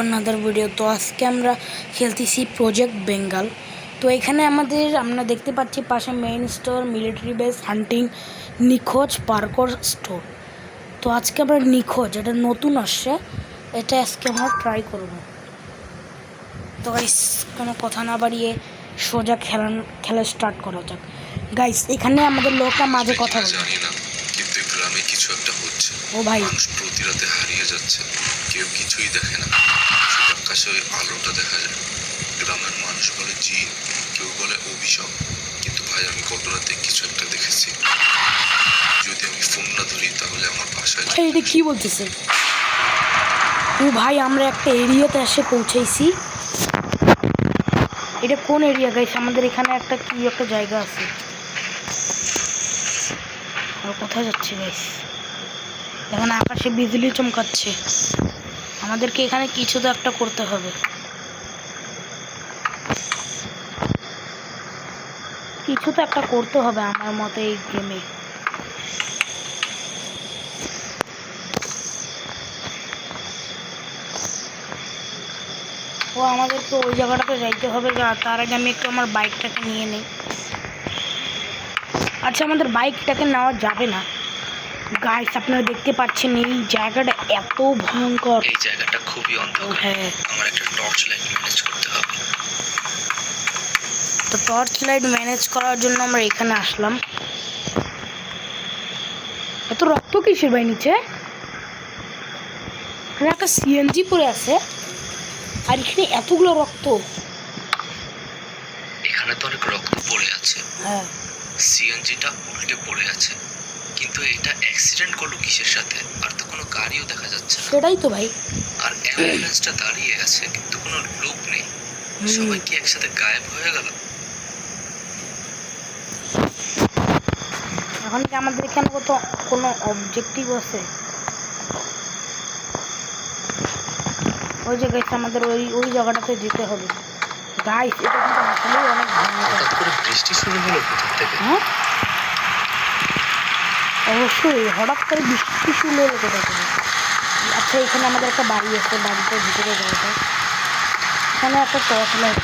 Another video. তো আজকে আমরা খেলতেছি প্রজেক্ট বেঙ্গল। তো এখানে আমরা দেখতে পাচ্ছি পাশে মেইন স্টোর, মিলিটারি বেস, হান্টিং, নিখোঁজ, পার্কর স্টোর। তো আজকে আমরা নিখোঁজ, এটা নতুন আসছে, এটা আজকে আমরা ট্রাই করব। তো গাইস কোনো কথা না বাড়িয়ে সোজা খেলা স্টার্ট করা যাক। গাইস এখানে আমাদের লোকটা মাঝে কথা বলে, জানি না, কিন্তু গ্রামে কিছু একটা হচ্ছে। ও ভাই মানুষ প্রতি রাতে হারিয়ে যাচ্ছে, কেউ কিছুই দেখে না, শুধু আকাশে ওই আলোটা দেখা যায়। গ্রামের মানুষ বলে জিন, কেউ বলে অভিশাপ, কিন্তু ভাই আমি গত রাতে কিছু একটা দেখেছি। যদি আমি ফোন না ধরি তাহলে আমার বাসায় এটা কি বলতেছে? ও ভাই আমরা একটা এরিয়াতে এসে পৌঁছাইছি। এটা কোন এরিয়া গাইস? আমাদের এখানে একটা কি একটা জায়গা আছে। আর কোথায় যাচ্ছে গাইস? এখানে আকাশে বিজলি চমকাচ্ছে, আমাদেরকে এখানে কিছু তো একটা করতে হবে। কিছু তো একটা করতে হবে আমার মতে এই গেমে। ও আমাদেরকে ওই জায়গাটাতে যাইতে হবে, তার আগে আমি একটু আমার বাইকটাকে নিয়ে নিই। আচ্ছা আমাদের বাইকটাকে নেওয়া যাবে না গাইস, আপনারা দেখতে পাচ্ছেন এই জায়গাটা এত ভয়ঙ্কর। এই জায়গাটা খুবই অন্ধকার। হ্যাঁ, আমার একটা টর্চ লাইট ম্যানেজ করতে হবে। তো টর্চ লাইট ম্যানেজ করার জন্য আমরা এখানে আসলাম। এত রক্ত কিসের ভাই নিচে? এখানে একটা সিএনজি পড়ে আছে, আর এখানে এতগুলো রক্ত। এখানে তো অনেক রক্ত পড়ে আছে। হ্যাঁ, সিএনজিটা উল্টে পড়ে আছে, কিন্তু এটা অ্যাক্সিডেন্ট করলো কিসের সাথে? আর তো কোনো গাড়িও দেখা যাচ্ছে না। সেটাই তো ভাই। আর অ্যাম্বুলেন্সটা দাঁড়িয়ে আছে, কিন্তু কোনো লোক নেই। সবাই কি একসাথে গায়েব হয়ে গেল? এখন কি আমাদের এখানে কোনো অবজেক্টিভ আছে? ওই যে গাইস আমাদের ওই জায়গাটাতে যেতে হবে গাইস। এটা কিন্তু আসলে অনেক ভয়ঙ্কর। হঠাৎ করে বৃষ্টি শুরু হলো কোথা থেকে? হ্যাঁ অবশ্যই, হঠাৎ করে বৃষ্টি শুরু হলো কোথা থেকে? আচ্ছা এখানে আমাদের একটা বাড়ি আছে, বাড়িটার ভিতরে যাওয়া যায়। এখানে একটা টর্চ লাইট।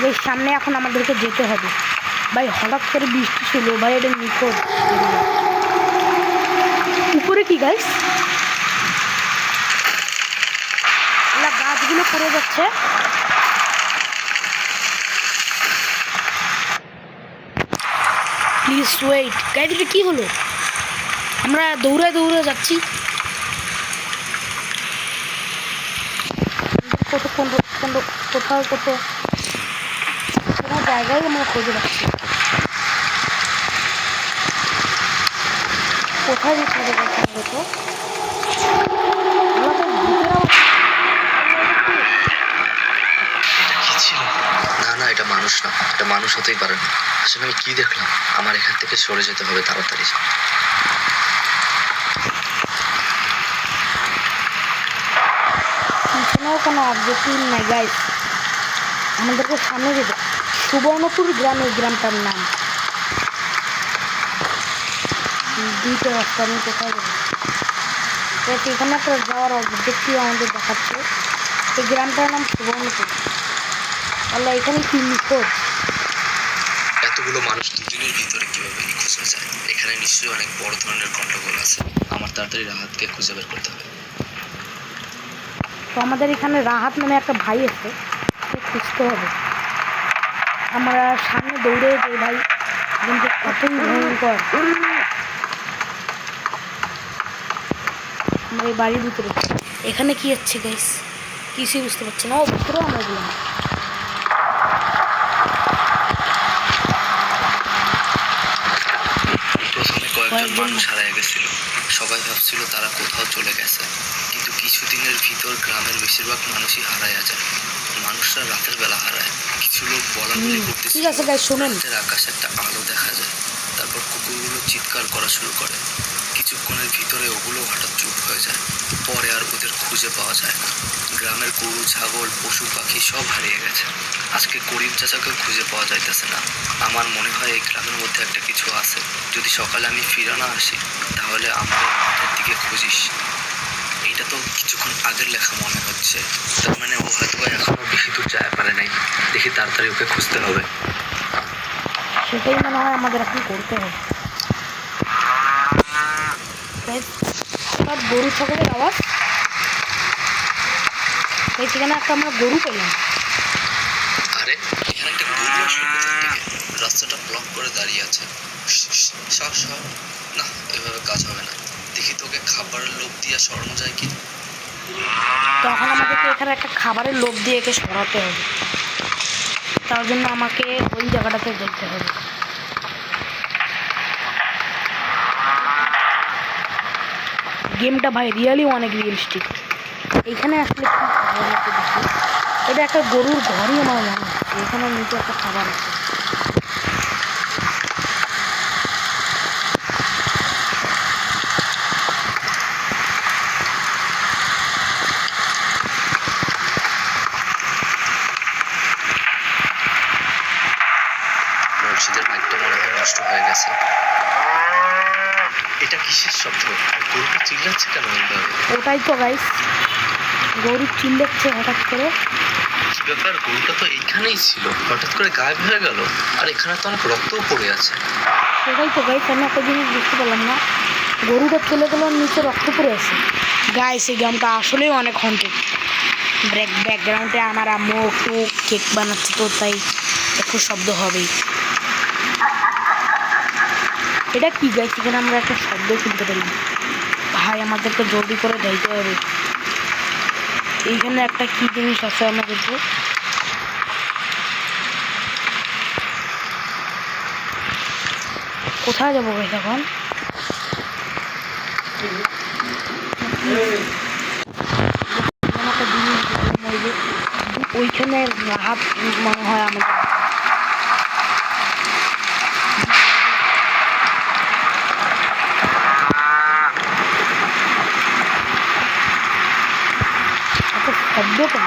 এই সামনে এখন আমাদেরকে যেতে হবে ভাই। হঠাৎ করে বৃষ্টি ছিল ভাই, এটা নিখোঁজ। উপরে কি গাইস? গাছগুলো পড়ে যাচ্ছে। প্লিজ ওয়েট গাইস, এটা কি হলো? আমরা দৌড়ে দৌড়ে যাচ্ছি। কোথাও কোনো জায়গায় আমরা খুঁজে পাচ্ছি। কোথায় খুঁজে পাচ্ছি তো? না, এটা মানুষ না, এটা মানুষ হতেই পারে না। আসলে আমি কি দেখলাম? আমার এখান থেকে সরে যেতে হবে তাড়াতাড়ি। পিছনেও কোনো অবজেক্টিভ নাই গাইস, আমাদেরকে সামনে যেতে। সুবর্ণপুর গ্রাম, এই গ্রামটার নাম। দুইটা রাস্তা, আমি কোথায় যাবো? এখানে একটা যাওয়ার অবজেক্টিভ আমাদের দেখাচ্ছে। এই গ্রামটার নাম সুবর্ণপুর। তাহলে এখানে কি নিখোঁজ? এতগুলো মানুষ দুদিনের ভিতরে কিভাবে নিখোঁজ হয়ে যায়? এখানে নিশ্চয়ই অনেক বড় ধরনের গন্ডগোল আছে। আমার তাড়াতাড়ি রাহাতকে খুঁজে বের করতে হবে। তো আমাদের এখানে রাহাত নামে একটা ভাই আছে, খুঁজতে হবে। আমরা সামনে দৌড়ে যাই ভাই, কিন্তু কতই ভয়ঙ্কর। আমরা এই বাড়ির ভিতরে। এখানে কি হচ্ছে গাইস? কিছুই বুঝতে পারছি না। ও ভিতরেও আমরা গেলাম। প্রথমে কয়েকজন মানুষ হারিয়ে গেছিল, সবাই ভাবছিল তারা কোথাও চলে গেছে, কিন্তু কিছুদিনের ভিতর গ্রামের বেশিরভাগ মানুষই হারায়া যায়। মানুষরা রাতের বেলা হারায়, কিছু লোক বলাবলি করতেছে। ঠিক আছে গাইস শুনেন, আকাশে একটা আলো দেখা যায়, তারপর কুকুরগুলো চিৎকার করা শুরু করে। কিছুক্ষণের ভিতরে ওগুলো হঠাৎ চুপ হয়ে যায়, পরে আর ওদের খুঁজে পাওয়া যায় না। গ্রামের গরু ছাগল পশু পাখি সব হারিয়ে গেছে। আজকে করিম চাচাকেও খুঁজে পাওয়া যাইতেছে না। আমার মনে হয় এই গ্রামের মধ্যে একটা কিছু আছে। যদি সকালে আমি ফিরে না আসি তাহলে আমাদের মাঠের দিকে খুঁজিস। এইটা তো কিছুক্ষণ আগের লেখা মনে হচ্ছে, তার মানে ও হয়তো এখনো বেশি দূর যায় পারে নাই। দেখি তাড়াতাড়ি ওকে খুঁজতে হবে। সেটাই মনে হয় আমাদের এখন করতে হবে। গরু ছাগলের আওয়াজ, সেখানে একটা আমরা গরু পেলাম। আরে এখানে একটা গরু আসলো কোথা থেকে? রাস্তাটা ব্লক করে দাঁড়িয়ে আছে। সর সর, না এভাবে কাজ হবে না। দেখি তোকে খাবারের লোভ দিয়ে সরানো যায় কি। তখন আমাদেরকে এখানে একটা খাবারের লোভ দিয়ে একে সরাতে হবে। তার জন্য আমাকে ওই জায়গাটাতে যেতে হবে। গেমটা ভাই রিয়েলি অনেক রিয়েলিস্টিক। এখানে আসলে কি খাবার আছে দেখি। এটা একটা গরুর ঘরই আমার মনে হচ্ছে। এখানে নিচে একটা খাবার আছে। মসজিদের মাইকটা মনে হয় নষ্ট হয়ে গেছে। এটা কিসের শব্দ? আর গরুটা চিল্লাচ্ছে কেন এইভাবে? ওটাই তো গাইস, গরু চিল্লাচ্ছে হঠাৎ করে। কি ব্যাপার, গরুটা তো এইখানেই ছিল, হঠাৎ করে গায়েব হয়ে গেল। আর এখানে তো অনেক রক্তও পড়ে আছে। সেটাই তো গাইস, আমি একটা জিনিস বুঝতে পারলাম না। গরুটা চলে গেল, নিচে রক্ত পড়ে আছে। গাইস এই গেমটা আসলেই অনেক হন্টেড। ব্যাকগ্রাউন্ডে আমার আম্মু একটু কেক বানাচ্ছে, তো তাই একটু শব্দ হবেই। এটা কি গাইস, এখানে আমরা একটা শব্দ শুনতে পারি। ভাই আমাদেরকে জলদি করে যাইতে হবে। এইখানে একটা কি জিনিস আছে আমাদের, কোথায় যাবো গাইস এখন? একটা জিনিস ওইখানে রাহাত মনে হয় আমাদের। শব্দ কেন?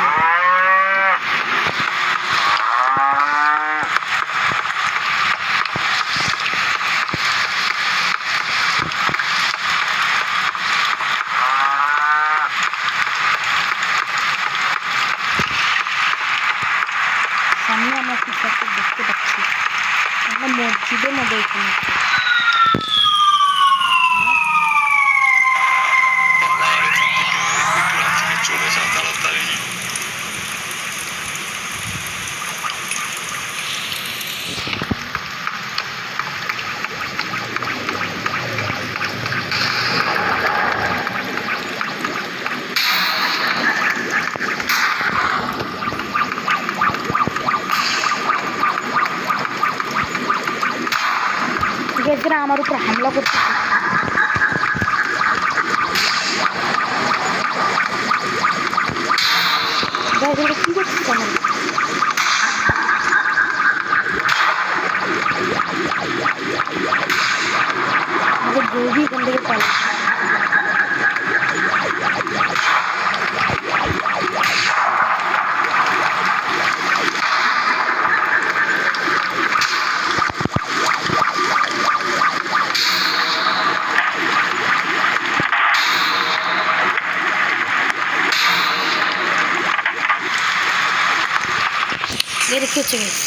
সামনে আমরা কিছু একটা দেখতে পাচ্ছি। আমরা মসজিদের মধ্যে এখানে চলে যা তাড়াতাড়ি। গেছরা আমার উপর হামলা করতেছে। কি করছিস আমার? আমাদের গরু এখান থেকে পালাচ্ছে। এটা কি হচ্ছে গাইস?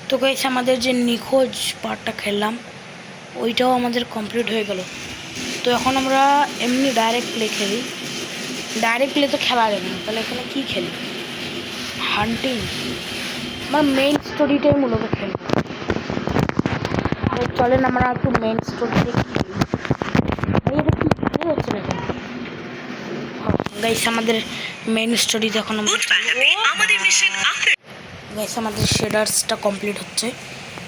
তো গাইস আমাদের যে নিখোঁজ পার্টটা খেললাম ওইটাও আমাদের কমপ্লিট হয়ে গেল। তো এখন আমরা এমনি ডাইরেক্ট প্লে খেলি। ডাইরেক্ট প্লে তো খেলা যাবে না, তাহলে এখানে কী খেলি? হান্টিং। আমার মেইন স্টোরিটাই মূলত খেলব। চলেন আমরা একটু মেইন স্টোরিতে খেলি। কী হচ্ছে না কেন গাইস? আমাদের মেইন স্টোরিতে এখন গাইস আমাদের শেডার্সটা কমপ্লিট হচ্ছে।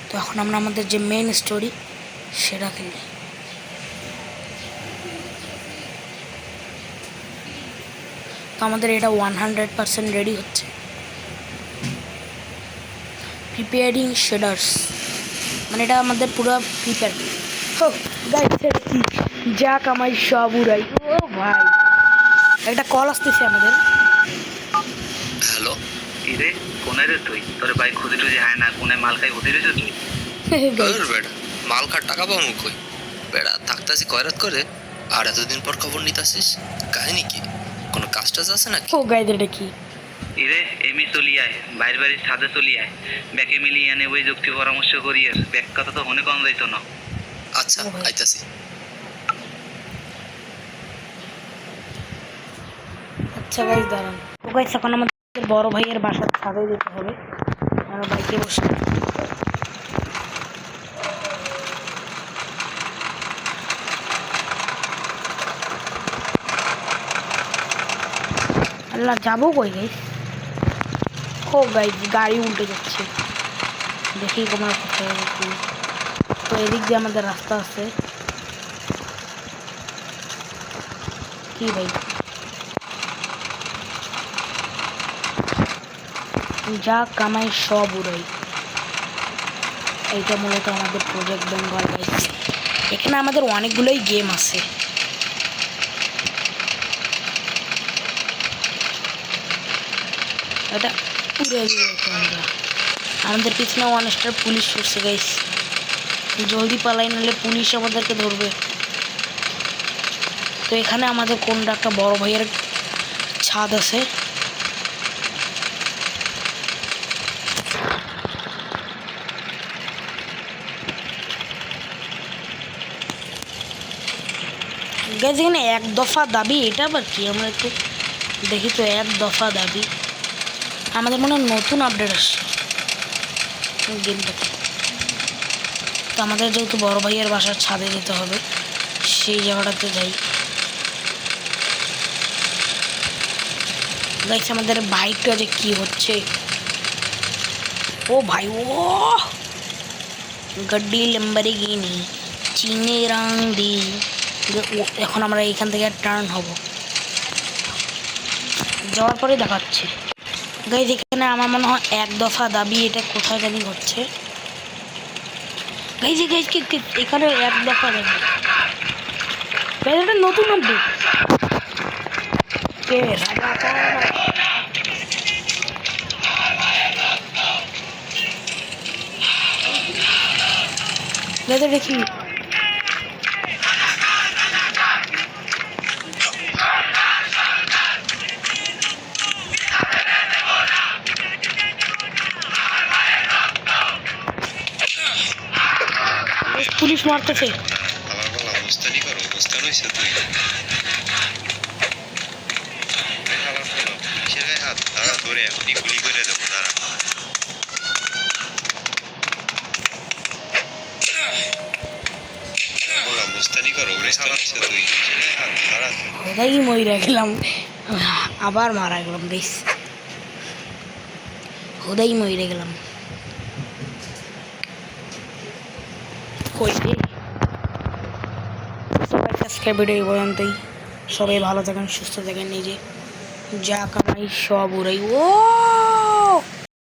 তো এখন আমরা আমাদের যে মেইন স্টোরি সেটা খেলি। তো আমাদের এটা 100% রেডি হচ্ছে। প্রিপেয়ারিং শেডার্স। মানে এটা আমাদের পুরো প্রিপেয়ার। ও গাইস কি যা কামাই সব উড়াই। ও ভাই একটা কল আসতেছে আমাদের। হ্যালো, ইরে কোনায় রে তুই? তোর বাইক খুঁজে টুজে হয় না, কোনায় মাল খাই হতে রয়েছে তুই? গাইস বেড়া মাল খাট টাকা পাবো কই? বেড়া থাকতাছি কয়রাত করে, আর এতদিন পর খবর নিতাছিস, কাহিনী কি? কোনো কাজ টাজ আছে নাকি? ও গাইস এটা কি? ইরে এমনি চলি আয়, বাইর বাড়ির ছাদে চলি আয়, ব্যাকে মিলিয়ে এনে ওই যুক্তি পরামর্শ করিয়ে ব্যাক কথা তো মনে কম যাইতো না। আচ্ছা আইতাছি। আচ্ছা গাইস দাঁড়ান। ও গাইস এখন আমাদের বড় ভাইয়ের বাসার ছাদে যেতে হবে। আমরা বাইকে বসে আল্লাহ যাবো কই গাইস? ও গাইস গাড়ি উল্টে যাচ্ছে, দেখি তোমার কোথায় কি। তো এদিক দিয়ে আমাদের রাস্তা আছে। কি ভাই যা কামাই সব উড়াই। এইটা মূলত আমাদের প্রজেক্ট বেঙ্গল গাইস। এখানে আমাদের অনেকগুলোই গেম আছে। এটা উড়ে দিয়েছে আমরা। আমাদের পিছনে 1 স্টার পুলিশ করছে গাইস, জলদি পালাই নাহলে পুলিশ আমাদেরকে ধরবে। তো এখানে আমাদের কোনটা একটা বড় ভাইয়ের ছাদ আছে। গাইস এখানে এক দফা দাবি, এটা আবার কি? আমরা একটু দেখি তো। এক দফা দাবি আমাদের মনে হয় নতুন আপডেট আসছে গেমটাতে। তো আমাদের যেহেতু বড় ভাইয়ের বাসার ছাদে যেতে হবে, সেই জায়গাটাতে যাই। গাইস আমাদের বাইকটা যে কি হচ্ছে। ও ভাই ও গাড়ি ল্যাম্বরগিনি চিনে রং দি। এখন আমরা এখান থেকে টার্ন হব, যাওয়ার পরে দেখাচ্ছি। গাইস এখানে আমার মনে হয় এক দফা দাবি, এটা কোথায় জানি হচ্ছে। গাইস গাইস কি এখানে এক দফা দাবি, গাইস এটা নতুন আপডেট। কে রাজা কর গাইস এটা কি? পুলিশ মারতেছে। আবার বলা অবস্থানই করো, অবস্থান হয়েছে তুই আবার বলো পুলিশের গায়ে হাত তারা ধরে এখনই গুলি করে দেবো। তারা বলা অবস্থানই করো, অবস্থান হয়েছে তুই পুলিশের গায়ে হাত তারা। কোথায় মরে গেলাম, আবার মারা গেলাম বেশ, কোথায় মরে গেলাম। আজকের ভিডিও এই পর্যন্তই। সবাই ভালো থাকেন, সুস্থ থাকেন, নিজে যা কামাই সব উড়াই। ও